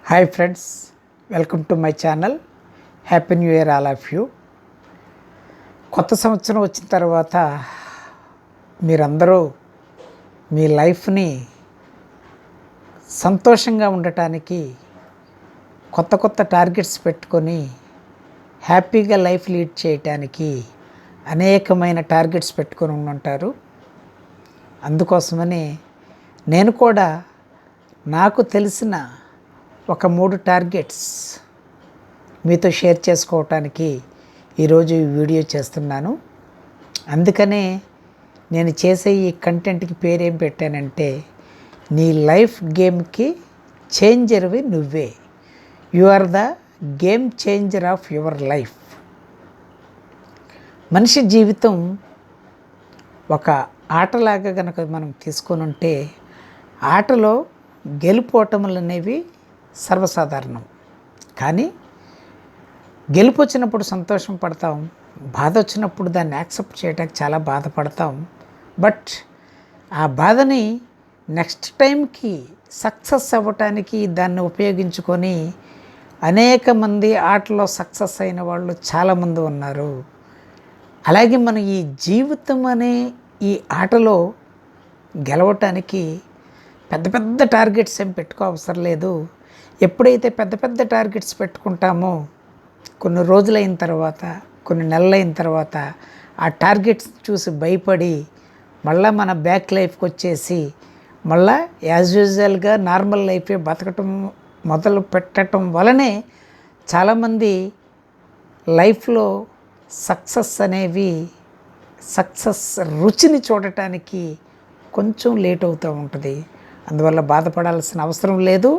Hi friends, welcome to my channel. Happy new year all of you. కొత్త సంవత్సరం వచ్చిన తర్వాత మీరందరూ మీ లైఫ్ని సంతోషంగా ఉండటానికి కొత్త కొత్త టార్గెట్స్ పెట్టుకొని హ్యాపీగా లైఫ్ లీడ్ చేయటానికి అనేకమైన టార్గెట్స్ పెట్టుకొని ఉంటారు. అందుకోసమని నేను కూడా నాకు తెలిసిన ఒక 3 టార్గెట్స్ మీతో షేర్ చేసుకోవటానికి ఈరోజు ఈ వీడియో చేస్తున్నాను. అందుకనే నేను చేసే ఈ కంటెంట్కి పేరేం పెట్టానంటే, నీ లైఫ్ గేమ్కి చేంజర్వి నువ్వే. You are the game changer of your life. మనిషి జీవితం ఒక ఆటలాగా కనుక మనం తీసుకొని ఉంటే, ఆటలో గెలుపోటములు అనేవి సర్వసాధారణం. కానీ గెలుపు వచ్చినప్పుడు సంతోషం పడతాం, బాధ వచ్చినప్పుడు దాన్ని యాక్సెప్ట్ చేయడానికి చాలా బాధపడతాం. బట్ ఆ బాధని నెక్స్ట్ టైంకి సక్సెస్ అవ్వటానికి దాన్ని ఉపయోగించుకొని అనేక మంది ఆటలో సక్సెస్ అయిన వాళ్ళు చాలామంది ఉన్నారు. అలాగే మనం ఈ జీవితం అనే ఈ ఆటలో గెలవటానికి పెద్ద పెద్ద టార్గెట్స్ ఏం పెట్టుకో అవసరం లేదు. ఎప్పుడైతే పెద్ద పెద్ద టార్గెట్స్ పెట్టుకుంటామో కొన్ని రోజులైన తర్వాత, కొన్ని నెలలైన తర్వాత ఆ టార్గెట్స్ చూసి భయపడి మళ్ళీ మన బ్యాక్ లైఫ్కి వచ్చేసి మళ్ళీ యాజ్ యూజువల్గా నార్మల్ లైఫే బతకటం మొదలు పెట్టడం వలనే చాలామంది లైఫ్లో సక్సెస్ రుచిని చూడటానికి కొంచెం లేట్ అవుతూ ఉంటుంది. అందువల్ల బాధపడాల్సిన అవసరం లేదు.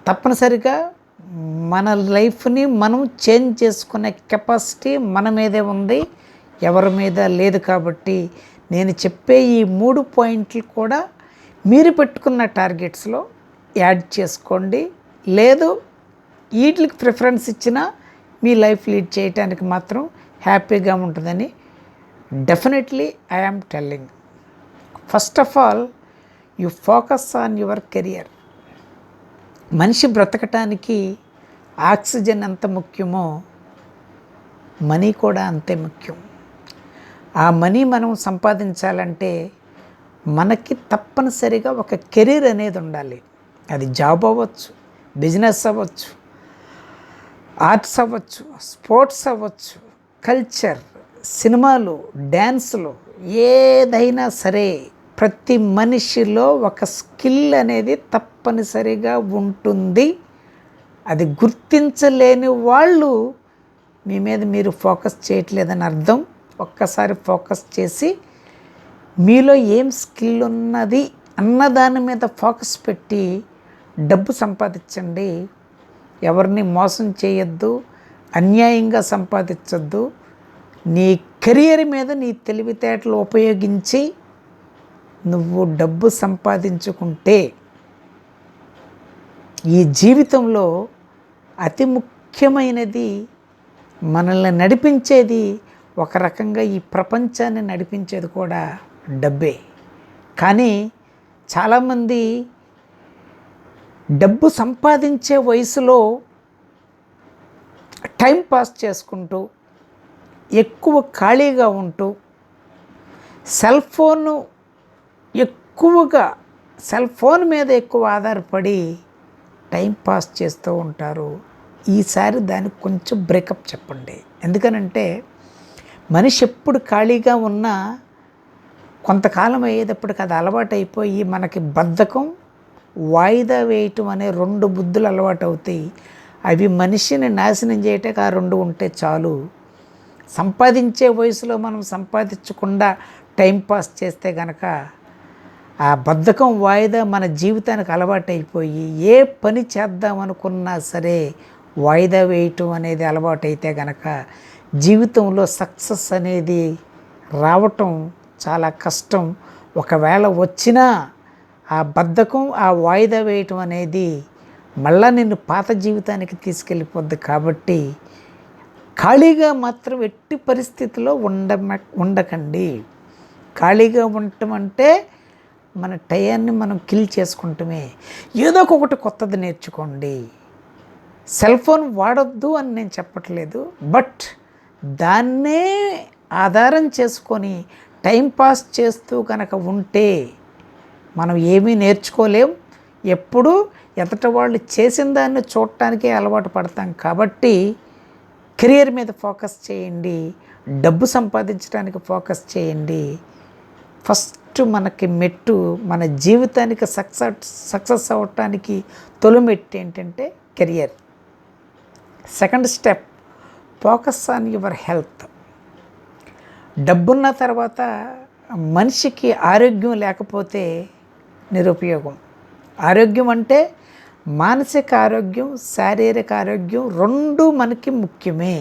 తప్పనిసరిగా మన లైఫ్ని మనం చేంజ్ చేసుకునే కెపాసిటీ మన మీదే ఉంది, ఎవరి మీద లేదు. కాబట్టి నేను చెప్పే ఈ 3 పాయింట్లు కూడా మీరు పెట్టుకున్న టార్గెట్స్లో యాడ్ చేసుకోండి. లేదు వీటికి ప్రిఫరెన్స్ ఇచ్చినా మీ లైఫ్ లీడ్ చేయడానికి మాత్రం హ్యాపీగా ఉంటుందని definitely I am telling. First of all, you focus on your career. మనిషి బ్రతకటానికి ఆక్సిజన్ ఎంత ముఖ్యమో మనీ కూడా అంతే ముఖ్యం. ఆ మనీ మనం సంపాదించాలంటే మనకి తప్పనిసరిగా ఒక కెరీర్ అనేది ఉండాలి. అది జాబ్ అవ్వచ్చు, బిజినెస్ అవ్వచ్చు, ఆర్ట్స్ అవ్వచ్చు, స్పోర్ట్స్ అవ్వచ్చు, కల్చర్, సినిమాలు, డ్యాన్సులు, ఏదైనా సరే ప్రతి మనిషిలో ఒక స్కిల్ అనేది తప్పనిసరిగా ఉంటుంది. అది గుర్తించలేని వాళ్ళు మీ మీద మీరు ఫోకస్ చేయట్లేదని అర్థం. ఒక్కసారి ఫోకస్ చేసి మీలో ఏం స్కిల్ ఉన్నది అన్నదాని మీద ఫోకస్ పెట్టి డబ్బు సంపాదించండి. ఎవరిని మోసం చేయొద్దు, అన్యాయంగా సంపాదించొద్దు. నీ కెరియర్ మీద నీ తెలివితేటలు ఉపయోగించి నువ్వు డబ్బు సంపాదించుకుంటే ఈ జీవితంలో అతి ముఖ్యమైనది, మనల్ని నడిపించేది, ఒక రకంగా ఈ ప్రపంచాన్ని నడిపించేది కూడా డబ్బే. కానీ చాలామంది డబ్బు సంపాదించే వయసులో టైం పాస్ చేసుకుంటూ, ఎక్కువ ఖాళీగా ఉంటూ, సెల్ ఫోన్ మీద ఎక్కువ ఆధారపడి టైం పాస్ చేస్తూ ఉంటారు. ఈసారి దానికి కొంచెం బ్రేకప్ చెప్పండి. ఎందుకనంటే మనిషి ఎప్పుడు ఖాళీగా ఉన్నా కొంతకాలం అయ్యేటప్పటికి అది అలవాటు అయిపోయి మనకి బద్ధకం, వాయిదా వేయటం అనే 2 బుద్ధులు అలవాటు అవుతాయి. అవి మనిషిని నాశనం చేయటానికి ఆ 2 ఉంటే చాలు. సంపాదించే వయసులో మనం సంపాదించకుండా టైంపాస్ చేస్తే గనక ఆ బద్ధకం, వాయిదా మన జీవితానికి అలవాటు అయిపోయి ఏ పని చేద్దామనుకున్నా సరే వాయిదా వేయటం అనేది అలవాటు అయితే గనక జీవితంలో సక్సెస్ అనేది రావటం చాలా కష్టం. ఒకవేళ వచ్చినా ఆ బద్ధకం, ఆ వాయిదా వేయటం అనేది మళ్ళా నిన్ను పాత జీవితానికి తీసుకెళ్ళిపోద్ది. కాబట్టి ఖాళీగా మాత్రం ఎట్టి పరిస్థితిలో ఉండకండి. ఖాళీగా ఉండటం అంటే మన టయాన్ని మనం కిల్ చేసుకుంటమే. ఏదో ఒకటి కొత్తది నేర్చుకోండి. సెల్ ఫోన్ వాడొద్దు అని నేను చెప్పట్లేదు, బట్ దాన్నే ఆధారం చేసుకొని టైంపాస్ చేస్తూ కనుక ఉంటే మనం ఏమీ నేర్చుకోలేం. ఎప్పుడు ఎదుట వాళ్ళు చేసిన దాన్ని చూడటానికే అలవాటు పడతాం. కాబట్టి కెరియర్ మీద ఫోకస్ చేయండి, డబ్బు సంపాదించడానికి ఫోకస్ చేయండి. ఫస్ట్ మనకి మెట్టు, మన జీవితానికి సక్సెస్ అవ్వటానికి తొలిమెట్టు ఏంటంటే career. Second step, focus on your health. డబ్బున్న తర్వాత మనిషికి ఆరోగ్యం లేకపోతే నిరుపయోగం. ఆరోగ్యం అంటే మానసిక ఆరోగ్యం, శారీరక ఆరోగ్యం రెండూ మనకి ముఖ్యమే.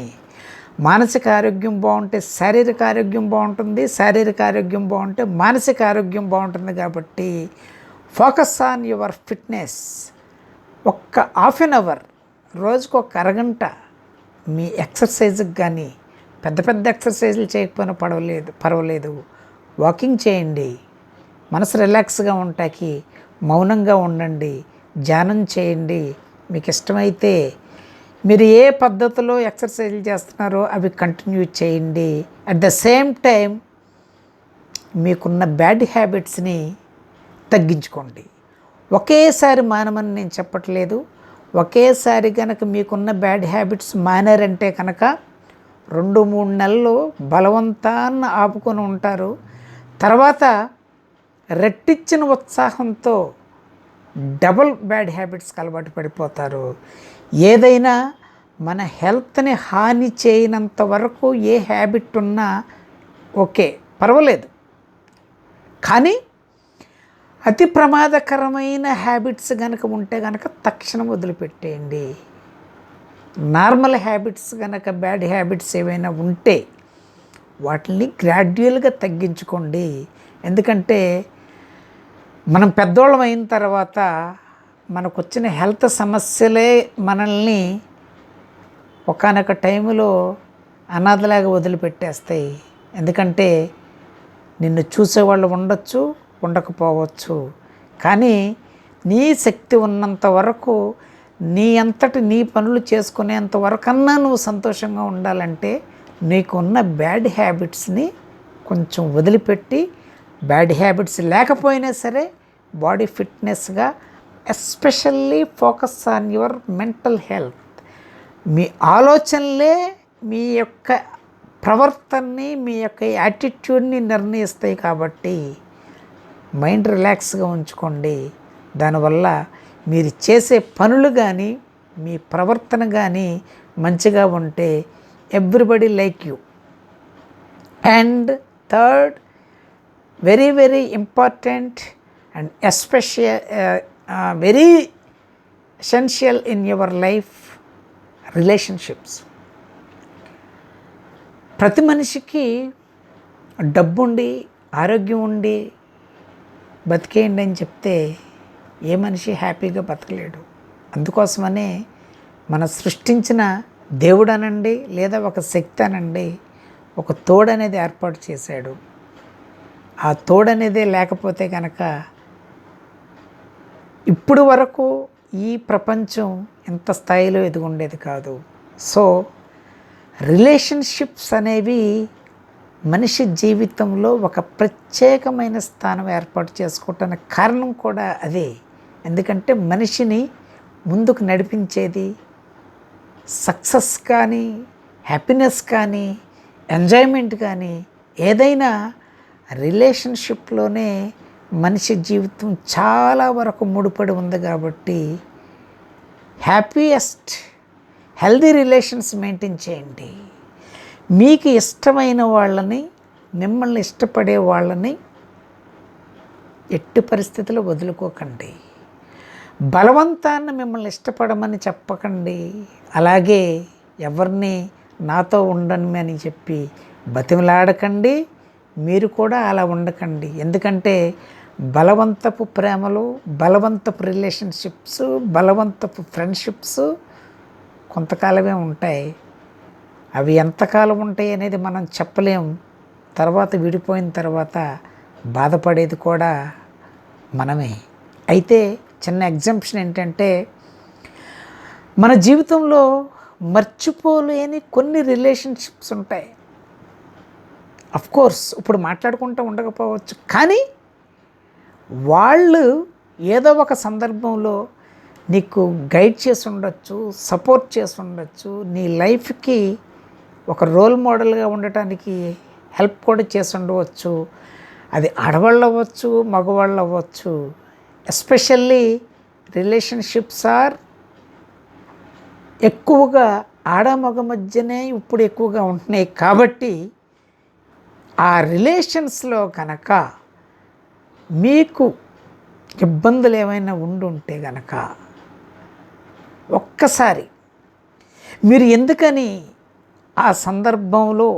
మానసిక ఆరోగ్యం బాగుంటే శారీరక ఆరోగ్యం బాగుంటుంది, శారీరక ఆరోగ్యం బాగుంటే మానసిక ఆరోగ్యం బాగుంటుంది. కాబట్టి ఫోకస్ ఆన్ యువర్ ఫిట్నెస్. ఒక్క హాఫ్ అన్ అవర్, రోజుకు ఒక అరగంట మీ ఎక్సర్సైజ్కి కానీ, పెద్ద పెద్ద ఎక్సర్సైజులు చేయకపోయినా పర్వాలేదు, వాకింగ్ చేయండి. మనసు రిలాక్స్గా ఉంటాకి మౌనంగా ఉండండి, ధ్యానం చేయండి. మీకు ఇష్టమైతే మీరు ఏ పద్ధతిలో ఎక్సర్సైజులు చేస్తున్నారో అవి కంటిన్యూ చేయండి. అట్ ద సేమ్ టైం మీకున్న బ్యాడ్ హ్యాబిట్స్ని తగ్గించుకోండి. ఒకేసారి మానమని నేను చెప్పట్లేదు. ఒకేసారి కనుక మీకున్న బ్యాడ్ హ్యాబిట్స్ మానారంటే కనుక 2-3 నెలలు బలవంతాన్ని ఆపుకొని ఉంటారు. తర్వాత రెట్టించిన ఉత్సాహంతో డబుల్ బ్యాడ్ హ్యాబిట్స్కి అలవాటు పడిపోతారు. ఏదైనా మన హెల్త్ని హాని చేయనంత వరకు ఏ హ్యాబిట్ ఉన్నా ఓకే, పర్వాలేదు. కానీ అతి ప్రమాదకరమైన హ్యాబిట్స్ కనుక ఉంటే కనుక తక్షణం వదిలిపెట్టేయండి. నార్మల్ హ్యాబిట్స్ కనుక, బ్యాడ్ హ్యాబిట్స్ ఏవైనా ఉంటే వాటిని గ్రాడ్యువల్గా తగ్గించుకోండి. ఎందుకంటే మనం పెద్దోళ్ళం అయిన తర్వాత మనకు వచ్చిన హెల్త్ సమస్యలే మనల్ని ఒకానొక టైంలో అనాథలాగా వదిలిపెట్టేస్తాయి. ఎందుకంటే నిన్ను చూసేవాళ్ళు ఉండొచ్చు, ఉండకపోవచ్చు. కానీ నీ శక్తి ఉన్నంత వరకు, నీ అంతటి నీ పనులు చేసుకునేంత వరకన్నా నువ్వు సంతోషంగా ఉండాలంటే నీకున్న బ్యాడ్ హ్యాబిట్స్ని కొంచెం వదిలిపెట్టి, బ్యాడ్ హ్యాబిట్స్ లేకపోయినా సరే బాడీ ఫిట్నెస్గా, especially focus on your mental health. మీ ఆలోచనలే మీ యొక్క ప్రవర్తనని, మీ యొక్క యాటిట్యూడ్ని నిర్ణయిస్తాయి. కాబట్టి మైండ్ రిలాక్స్గా ఉంచుకోండి. దానివల్ల మీరు చేసే పనులు కానీ, మీ ప్రవర్తన కానీ మంచిగా ఉంటే everybody like you. And third, very very important and very essential in your life, relationships. ప్రతి మనిషికి డబ్బుండి, ఆరోగ్యం ఉండి బతికేయండి అని చెప్తే ఏ మనిషి హ్యాపీగా బతకలేడు. అందుకోసమనే మన సృష్టించిన దేవుడు అనండి, లేదా ఒక శక్తి అనండి, ఒక తోడు అనేది ఏర్పాటు చేశాడు. ఆ తోడు అనేది లేకపోతే కనుక ఇప్పుడు వరకు ఈ ప్రపంచం ఇంత స్థాయిలో ఎదుగుండేది కాదు. సో రిలేషన్షిప్స్ అనేవి మనిషి జీవితంలో ఒక ప్రత్యేకమైన స్థానం ఏర్పాటు చేసుకోవటానికి కారణం కూడా అదే. ఎందుకంటే మనిషిని ముందుకు నడిపించేది సక్సెస్ కానీ, హ్యాపీనెస్ కానీ, ఎంజాయ్మెంట్ కానీ ఏదైనా రిలేషన్షిప్లోనే మనిషి జీవితం చాలా వరకు ముడిపడి ఉంది. కాబట్టి హ్యాపీయెస్ట్ హెల్దీ రిలేషన్స్ మెయింటైన్ చేయండి. మీకు ఇష్టమైన వాళ్ళని, మిమ్మల్ని ఇష్టపడే వాళ్ళని ఎట్టి పరిస్థితుల్లో వదులుకోకండి. బలవంతాన్ని మిమ్మల్ని ఇష్టపడమని చెప్పకండి. అలాగే ఎవరిని నాతో ఉండను అని చెప్పి బతిమలాడకండి. మీరు కూడా అలా ఉండకండి. ఎందుకంటే బలవంతపు ప్రేమలు, బలవంతపు రిలేషన్షిప్స్, బలవంతపు ఫ్రెండ్షిప్స్ కొంతకాలమే ఉంటాయి. అవి ఎంతకాలం ఉంటాయి అనేది మనం చెప్పలేం. తర్వాత విడిపోయిన తర్వాత బాధపడేది కూడా మనమే. అయితే చిన్న ఎగ్జాంప్షన్ ఏంటంటే, మన జీవితంలో మర్చిపోలేని కొన్ని రిలేషన్షిప్స్ ఉంటాయి. కోర్స్ ఇప్పుడు మాట్లాడుకుంటూ ఉండకపోవచ్చు, కానీ వాళ్ళు ఏదో ఒక సందర్భంలో నీకు గైడ్ చేసి ఉండొచ్చు, సపోర్ట్ చేసి ఉండొచ్చు, నీ లైఫ్కి ఒక రోల్ మోడల్గా ఉండటానికి హెల్ప్ కూడా చేసి ఉండవచ్చు. అది ఆడవాళ్ళు అవ్వచ్చు, మగవాళ్ళు అవ్వచ్చు. ఎస్పెషల్లీ రిలేషన్షిప్స్ ఆర్ ఎక్కువగా ఆడ మగ మధ్యనే ఇప్పుడు ఎక్కువగా ఉంటున్నాయి. కాబట్టి ఆ రిలేషన్స్లో కనుక మీకు ఇబ్బందులు ఏమైనా ఉండుంటే గనక ఒక్కసారి మీరు ఎందుకని ఆ సందర్భంలో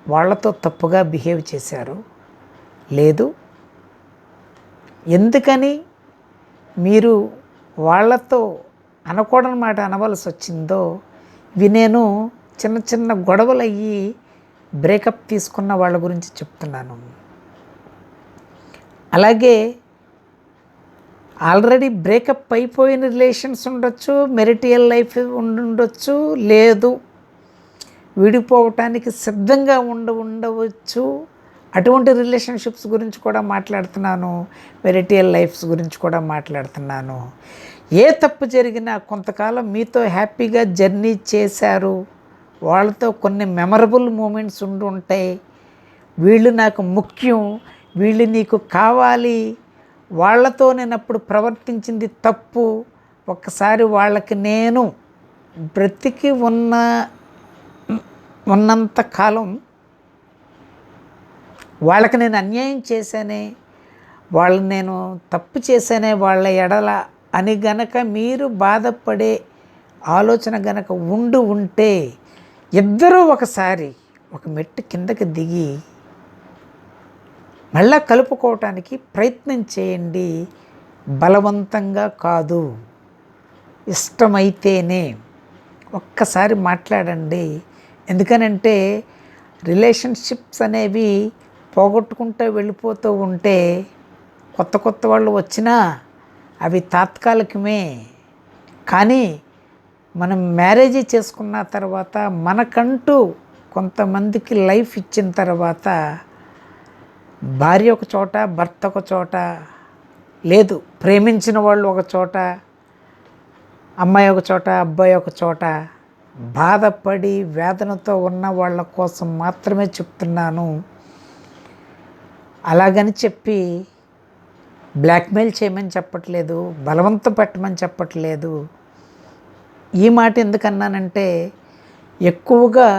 వాళ్ళతో తప్పుగా బిహేవ్ చేశారు, లేదు ఎందుకని మీరు వాళ్ళతో అనకూడని మాట అనవలసి వచ్చిందో, ఇవి నేను చిన్న చిన్న గొడవలు అయ్యి బ్రేకప్ తీసుకున్న వాళ్ళ గురించి చెప్తున్నాను. అలాగే ఆల్రెడీ బ్రేకప్ అయిపోయిన రిలేషన్స్ ఉండొచ్చు, మెరిటియల్ లైఫ్ ఉండొచ్చు, లేదు విడిపోవటానికి సిద్ధంగా ఉండవచ్చు. అటువంటి రిలేషన్షిప్స్ గురించి కూడా మాట్లాడుతున్నాను, మెరిటియల్ లైఫ్స్ గురించి కూడా మాట్లాడుతున్నాను. ఏ తప్పు జరిగినా కొంతకాలం మీతో హ్యాపీగా జర్నీ చేశారు, వాళ్ళతో కొన్ని మెమరబుల్ మూమెంట్స్ ఉండి ఉంటాయి. వీళ్ళు నాకు ముఖ్యం, వీళ్ళు నీకు కావాలి, వాళ్ళతో నేను అప్పుడు ప్రవర్తించింది తప్పు, ఒక్కసారి వాళ్ళకి నేను బ్రతికి ఉన్నంత కాలం వాళ్ళకి నేను అన్యాయం చేశానే, వాళ్ళని నేను తప్పు చేశానే వాళ్ళ ఎడల అని గనక మీరు బాధపడే ఆలోచన గనక ఉంటే ఇద్దరూ ఒకసారి ఒక మెట్టు కిందకి దిగి మళ్ళా కలుపుకోవటానికి ప్రయత్నం చేయండి. బలవంతంగా కాదు, ఇష్టమైతేనే ఒక్కసారి మాట్లాడండి. ఎందుకనంటే రిలేషన్షిప్స్ అనేవి పోగొట్టుకుంటూ వెళ్ళిపోతూ ఉంటే కొత్త వాళ్ళు వచ్చినా అవి తాత్కాలికమే. కానీ మనం మ్యారేజ్ చేసుకున్న తర్వాత మనకంటూ కొంతమందికి లైఫ్ ఇచ్చిన తర్వాత భార్య ఒక చోట, భర్త ఒక చోట, లేదు ప్రేమించిన వాళ్ళు ఒక చోట, అమ్మాయి ఒక చోట, అబ్బాయి ఒక చోట, బాధపడి వేదనతో ఉన్న వాళ్ళ కోసం మాత్రమే చెప్తున్నాను. అలాగని చెప్పి బ్లాక్మెయిల్ చేయమని చెప్పట్లేదు, బలవంతం పెట్టమని చెప్పట్లేదు. ఈ మాట ఎందుకన్నానంటే, ఎక్కువగా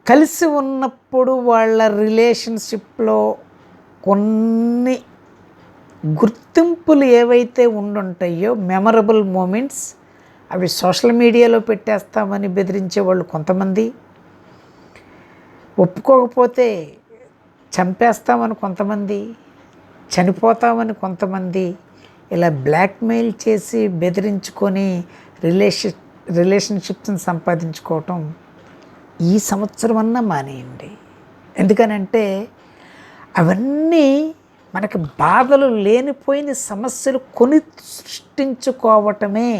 కలిసి ఉన్నప్పుడు వాళ్ళ రిలేషన్షిప్లో కొన్ని గుర్తింపులు ఏవైతే ఉండుంటాయో, మెమరబుల్ మూమెంట్స్, అవి సోషల్ మీడియాలో పెట్టేస్తామని బెదిరించే వాళ్ళు కొంతమంది, ఒప్పుకోకపోతే చంపేస్తామని కొంతమంది, చనిపోతామని కొంతమంది, ఇలా బ్లాక్మెయిల్ చేసి బెదిరించుకొని రిలేషన్షిప్స్ని సంపాదించుకోవటం ఈ సంవత్సరం అన్నా మానేయండి. ఎందుకనంటే అవన్నీ మనకి బాధలు లేనిపోయిన సమస్యలు కొని సృష్టించుకోవటమే.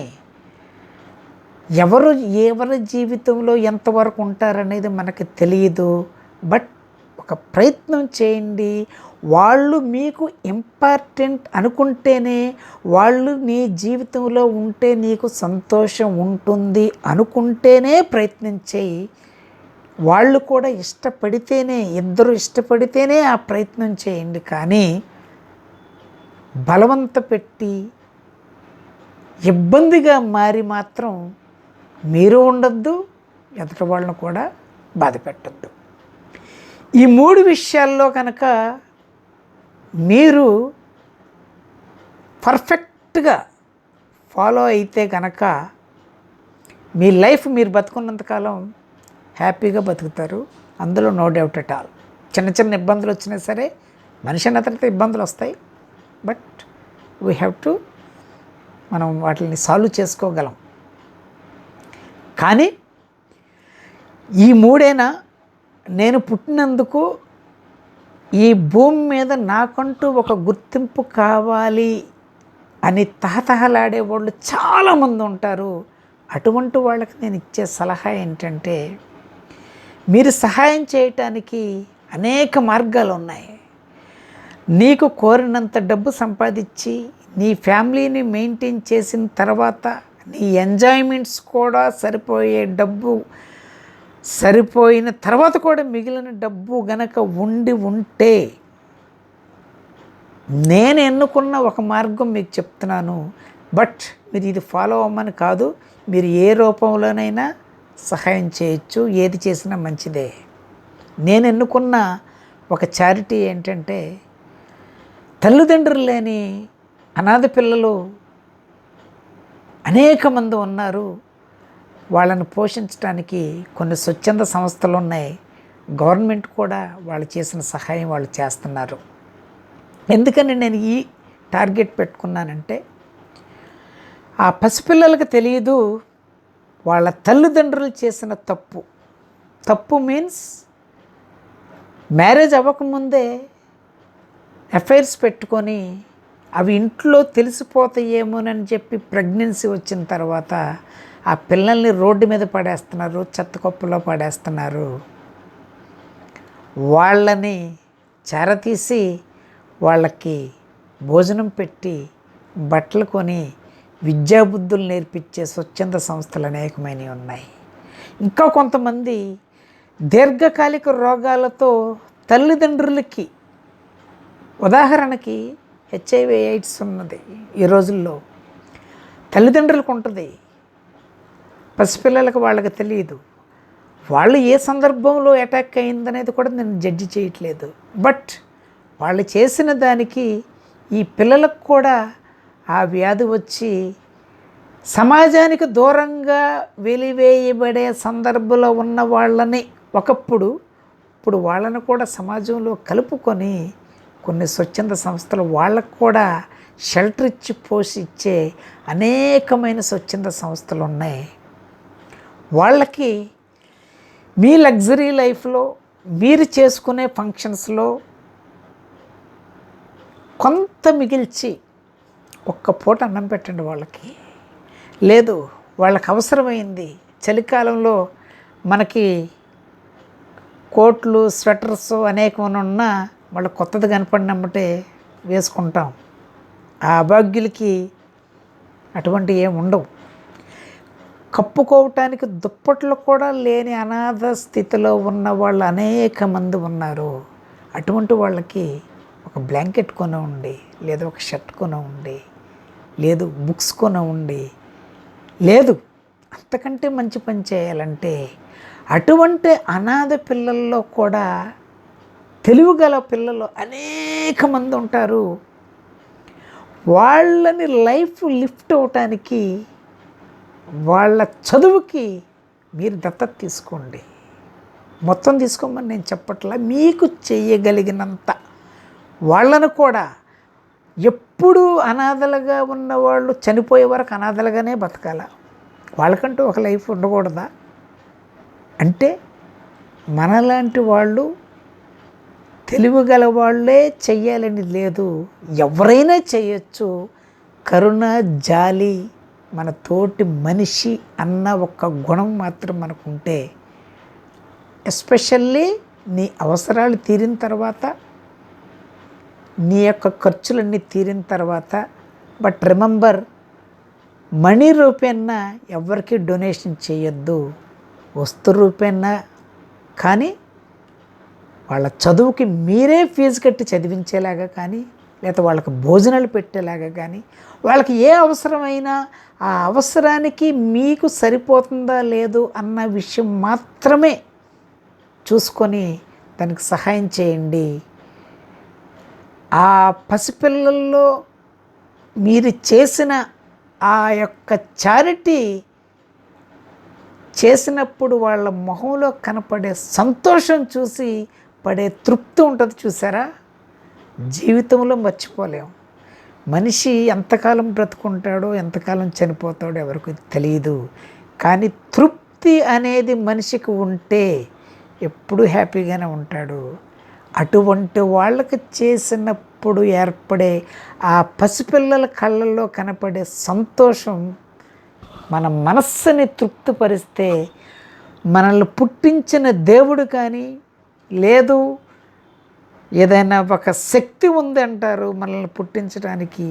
ఎవరి జీవితంలో ఎంతవరకు ఉంటారనేది మనకి తెలియదు. బట్ ఒక ప్రయత్నం చేయండి. వాళ్ళు మీకు ఇంపార్టెంట్ అనుకుంటేనే, వాళ్ళు నీ జీవితంలో ఉంటే నీకు సంతోషం ఉంటుంది అనుకుంటేనే ప్రయత్నం చేయి. వాళ్ళు కూడా ఇష్టపడితేనే, ఇద్దరు ఇష్టపడితేనే ఆ ప్రయత్నం చేయండి. కానీ బలవంత పెట్టి ఇబ్బందిగా మారి మాత్రం మీరు ఉండొద్దు, ఎదుటి వాళ్ళను కూడా బాధ పెట్టద్దు. ఈ 3 విషయాల్లో కనుక మీరు పర్ఫెక్ట్గా ఫాలో అయితే కనుక మీ లైఫ్ మీరు బతుకున్నంతకాలం హ్యాపీగా బతుకుతారు. అందులో నో డౌట్ ఎట్ ఆల్. చిన్న ఇబ్బందులు వచ్చినా సరే, మనిషి అన్న తర్వాత ఇబ్బందులు వస్తాయి. బట్ వీ హ్యావ్ టు మనం వాటిని సాల్వ్ చేసుకోగలం. కానీ ఈ 3 నేను పుట్టినందుకు ఈ భూమి మీద నాకంటూ ఒక గుర్తింపు కావాలి అని తహతహలాడే వాళ్ళు చాలామంది ఉంటారు. అటువంటి వాళ్ళకి నేను ఇచ్చే సలహా ఏంటంటే, మీరు సహాయం చేయటానికి అనేక మార్గాలు ఉన్నాయి. నీకు కోరినంత డబ్బు సంపాదించి నీ ఫ్యామిలీని మెయింటైన్ చేసిన తర్వాత నీ ఎంజాయ్మెంట్స్ కూడా సరిపోయిన తర్వాత కూడా మిగిలిన డబ్బు గనక ఉంటే, నేను ఎన్నుకున్న ఒక మార్గం మీకు చెప్తున్నాను. బట్ మీరు ఇది ఫాలో అవ్వమని కాదు, మీరు ఏ రూపంలోనైనా సహాయం చేయొచ్చు, ఏది చేసినా మంచిదే. నేను ఎన్నుకున్న ఒక చారిటీ ఏంటంటే, తల్లిదండ్రులు లేని అనాథ పిల్లలు అనేక మంది ఉన్నారు. వాళ్ళని పోషించడానికి కొన్ని స్వచ్ఛంద సంస్థలు ఉన్నాయి. గవర్నమెంట్ కూడా వాళ్ళు చేసిన సహాయం వాళ్ళు చేస్తున్నారు. ఎందుకని నేను ఈ టార్గెట్ పెట్టుకున్నానంటే, ఆ పసిపిల్లలకు తెలియదు వాళ్ళ తల్లిదండ్రులు చేసిన తప్పు మీన్స్ మ్యారేజ్ అవ్వకముందే అఫైర్స్ పెట్టుకొని అవి ఇంట్లో తెలిసిపోతాయేమోనని చెప్పి ప్రెగ్నెన్సీ వచ్చిన తర్వాత ఆ పిల్లల్ని రోడ్డు మీద పడేస్తున్నారు, చెత్తకొప్పలో పడేస్తున్నారు. వాళ్ళని చేరతీసి వాళ్ళకి భోజనం పెట్టి బట్టలు కొని విద్యాబుద్ధులు నేర్పించే స్వచ్ఛంద సంస్థలు అనేకమైనవి ఉన్నాయి. ఇంకా కొంతమంది దీర్ఘకాలిక రోగాలతో తల్లిదండ్రులకి, ఉదాహరణకి హెచ్ఐవి ఎయిడ్స్ ఉన్నది ఈ రోజుల్లో, తల్లిదండ్రులకు ఉంటుంది, పసిపిల్లలకు వాళ్ళకి తెలియదు. వాళ్ళు ఏ సందర్భంలో అటాక్ అయిందనేది కూడా నేను జడ్జి చేయట్లేదు. బట్ వాళ్ళు చేసిన దానికి ఈ పిల్లలకు కూడా ఆ వ్యాధి వచ్చి సమాజానికి దూరంగా వెలివేయబడే సందర్భంలో ఉన్న వాళ్ళని ఇప్పుడు వాళ్ళను కూడా సమాజంలో కలుపుకొని కొన్ని స్వచ్ఛంద సంస్థలు వాళ్ళకు కూడా షెల్టర్ ఇచ్చి పోషించే అనేకమైన స్వచ్ఛంద సంస్థలు ఉన్నాయి. వాళ్ళకి మీ లగ్జరీ లైఫ్లో మీరు చేసుకునే ఫంక్షన్స్లో కొంత మిగిల్చి ఒక్క పూట అన్నం పెట్టండి వాళ్ళకి. లేదు వాళ్ళకి అవసరమైంది, చలికాలంలో మనకి కోట్లు, స్వెటర్స్ అనేకమైన ఉన్నా వాళ్ళు కొత్తది కనపడినమ్మటే వేసుకుంటాం. ఆ అభాగ్యులకి అటువంటి ఏమి ఉండవు. కప్పుకోవటానికి దుప్పట్లు కూడా లేని అనాథ స్థితిలో ఉన్న వాళ్ళు అనేక మంది ఉన్నారు. అటువంటి వాళ్ళకి ఒక బ్లాంకెట్ కొనివ్వండి, లేదా ఒక షర్ట్ కొనివ్వండి, లేదు బుక్స్ కొనివ్వండి, లేదు అంతకంటే మంచి పని చేయాలంటే అటువంటి అనాథ పిల్లల్లో కూడా తెలివిగల పిల్లలు అనేక మంది ఉంటారు. వాళ్ళని లైఫ్ లిఫ్ట్ అవటానికి, వాళ్ళ చదువుకి మీరు దత్తత తీసుకోండి. మొత్తం తీసుకోమని నేను చెప్పట్లా, మీకు చేయగలిగినంత వాళ్ళను కూడా. ఎప్పుడు అనాథలుగా ఉన్నవాళ్ళు చనిపోయే వరకు అనాథలుగానే బతకాల, వాళ్ళకంటూ ఒక లైఫ్ ఉండకూడదా? అంటే మనలాంటి వాళ్ళు, తెలివిగల వాళ్ళే చెయ్యాలని లేదు, ఎవరైనా చేయొచ్చు. కరుణ, జాలి, మన తోటి మనిషి అన్న ఒక గుణం మాత్రం మనకుంటే, ఎస్పెషల్లీ నీ అవసరాలు తీరిన తర్వాత, నీ యొక్క ఖర్చులన్నీ తీరిన తర్వాత. బట్ రిమెంబర్, మనీ రూపేణా ఎవరికి డొనేషన్ చేయొద్దు, వస్తు రూపేణా. కానీ వాళ్ళ చదువుకి మీరే ఫీజు కట్టి చదివించేలాగా కానీ, లేదా వాళ్ళకి భోజనాలు పెట్టేలాగా కానీ, వాళ్ళకి ఏ అవసరమైనా ఆ అవసరానికి మీకు సరిపోతుందా లేదు అన్న విషయం మాత్రమే చూసుకొని దానికి సహాయం చేయండి. ఆ పసిపిల్లల్లో మీరు చేసిన ఆ యొక్క చారిటీ చేసినప్పుడు వాళ్ళ మొహంలో కనపడే సంతోషం చూసి పడే తృప్తి ఉంటుంది చూసారా, జీవితంలో మర్చిపోలేం. మనిషి ఎంతకాలం బ్రతుకుంటాడో ఎంతకాలం చనిపోతాడో ఎవరికి తెలియదు. కానీ తృప్తి అనేది మనిషికి ఉంటే ఎప్పుడూ హ్యాపీగానే ఉంటాడు. అటువంటి వాళ్ళకి చేసినప్పుడు ఏర్పడే ఆ పసిపిల్లల కళ్ళల్లో కనపడే సంతోషం మన మనస్సుని తృప్తిపరిస్తే, మనల్ని పుట్టించిన దేవుడు కానీ, లేదు ఏదైనా ఒక శక్తి ఉంది అంటారు మనల్ని పుట్టించడానికి,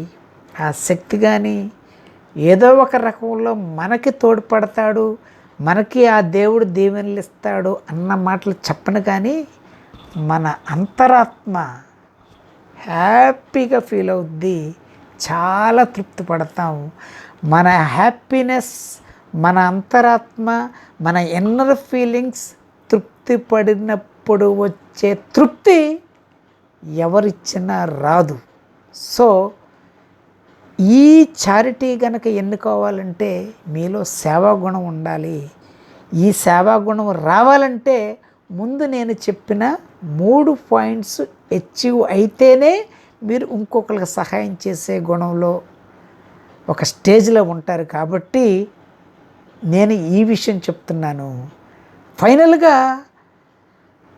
ఆ శక్తి కానీ ఏదో ఒక రకంలో మనకి తోడ్పడతాడు, మనకి ఆ దేవుడు దీవెనలు ఇస్తాడు అన్న మాటలు చెప్పను, కానీ మన అంతరాత్మ హ్యాపీగా ఫీల్ అవుద్ది, చాలా తృప్తి పడతాం. మన హ్యాపీనెస్, మన అంతరాత్మ, మన ఇన్నర్ ఫీలింగ్స్ తృప్తి పడినప్పుడు వచ్చే తృప్తి ఎవరిచ్చినా రాదు. సో ఈ చారిటీ కనుక ఎన్నుకోవాలంటే మీలో సేవాగుణం ఉండాలి. ఈ సేవాగుణం రావాలంటే ముందు నేను చెప్పిన 3 పాయింట్స్ అచీవ్ అయితేనే మీరు ఇంకొకరికి సహాయం చేసే గుణంలో ఒక స్టేజ్లో ఉంటారు. కాబట్టి నేను ఈ విషయం చెప్తున్నాను. ఫైనల్గా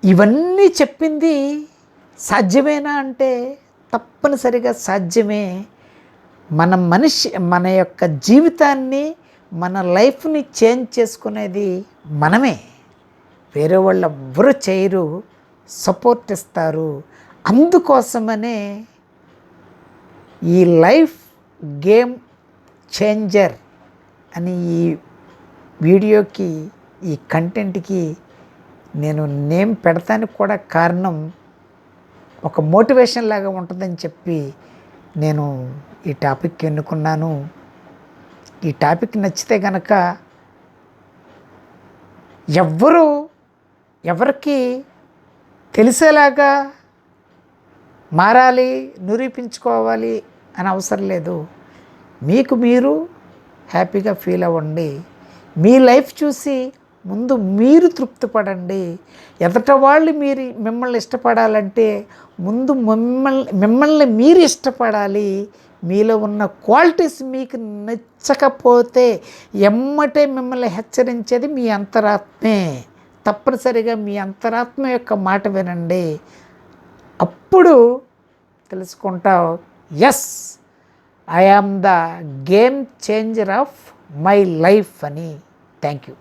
ఇవన్నీ చెప్పింది సాధ్యమేనా అంటే తప్పనిసరిగా సాధ్యమే. మన యొక్క జీవితాన్ని, మన లైఫ్ని చేంజ్ చేసుకునేది మనమే. వేరే వాళ్ళు ఎవ్వరూ చేయరు, సపోర్ట్ ఇస్తారు. అందుకోసమనే ఈ లైఫ్ గేమ్ చేంజర్ అని ఈ వీడియోకి, ఈ కంటెంట్కి నేను నేమ్ పెడతానికి కూడా కారణం ఒక మోటివేషన్ లాగా ఉంటుందని చెప్పి నేను ఈ టాపిక్ ఎన్నుకున్నాను. ఈ టాపిక్ నచ్చితే కనుక ఎవరికి తెలిసేలాగా మారాలి, నిరూపించుకోవాలి అని అవసరం లేదు. మీకు మీరు హ్యాపీగా ఫీల్ అవ్వండి. మీ లైఫ్ చూసి ముందు మీరు తృప్తి పడండి. ఎదుట వాళ్ళు మిమ్మల్ని ఇష్టపడాలంటే ముందు మిమ్మల్ని మీరు ఇష్టపడాలి. మీలో ఉన్న క్వాలిటీస్ మీకు నచ్చకపోతే ఎమ్మటే మిమ్మల్ని హెచ్చరించేది మీ అంతరాత్మే. తప్పనిసరిగా మీ అంతరాత్మ యొక్క మాట వినండి. అప్పుడు తెలుసుకుంటావు, yes, I am the game changer of my life అని. Thank you.